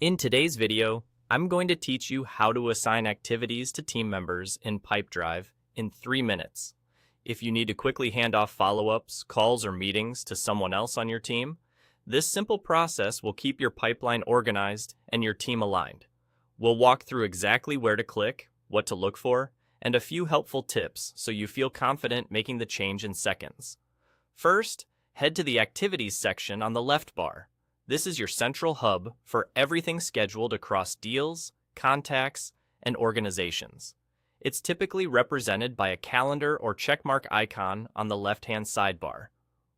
In today's video, I'm going to teach you how to assign activities to team members in Pipedrive in 3 minutes. If you need to quickly hand off follow-ups, calls, or meetings to someone else on your team, this simple process will keep your pipeline organized and your team aligned. We'll walk through exactly where to click, what to look for, and a few helpful tips so you feel confident making the change in seconds. First, head to the Activities section on the left bar. This is your central hub for everything scheduled across deals, contacts, and organizations. It's typically represented by a calendar or checkmark icon on the left-hand sidebar.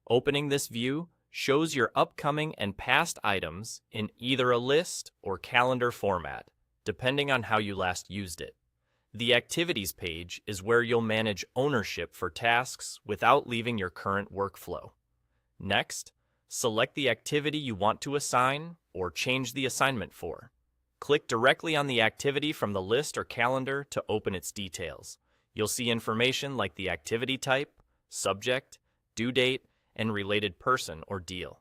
Opening this view shows your upcoming and past items in either a list or calendar format, depending on how you last used it. The Activities page is where you'll manage ownership for tasks without leaving your current workflow. Next, select the activity you want to assign or change the assignment for. Click directly on the activity from the list or calendar to open its details. You'll see information like the activity type, subject, due date, and related person or deal.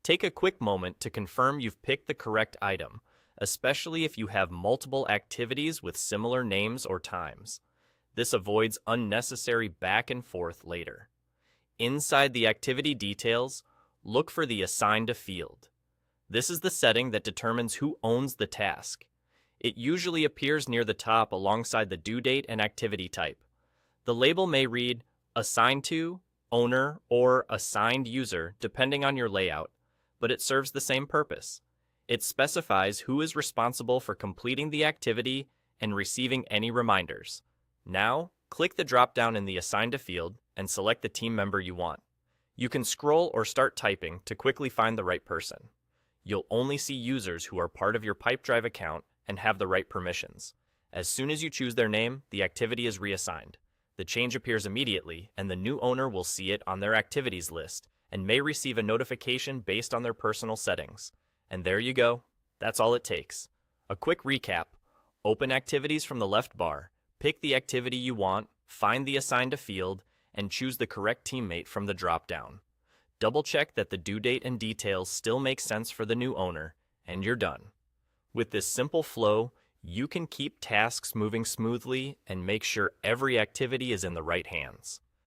Take a quick moment to confirm you've picked the correct item, especially if you have multiple activities with similar names or times. This avoids unnecessary back and forth later. Inside the activity details, look for the Assign to field. This is the setting that determines who owns the task. It usually appears near the top alongside the due date and activity type. The label may read Assigned to, Owner, or Assigned User depending on your layout, but it serves the same purpose. It specifies who is responsible for completing the activity and receiving any reminders. Now, click the drop-down in the Assign to field and select the team member you want. You can scroll or start typing to quickly find the right person. You'll only see users who are part of your Pipedrive account and have the right permissions. As soon as you choose their name, the activity is reassigned. The change appears immediately, and the new owner will see it on their activities list and may receive a notification based on their personal settings. And there you go. That's all it takes. A quick recap. Open Activities from the left bar, pick the activity you want, find the Assign to field, and choose the correct teammate from the drop-down. Double-check that the due date and details still make sense for the new owner, and you're done. With this simple flow, you can keep tasks moving smoothly and make sure every activity is in the right hands.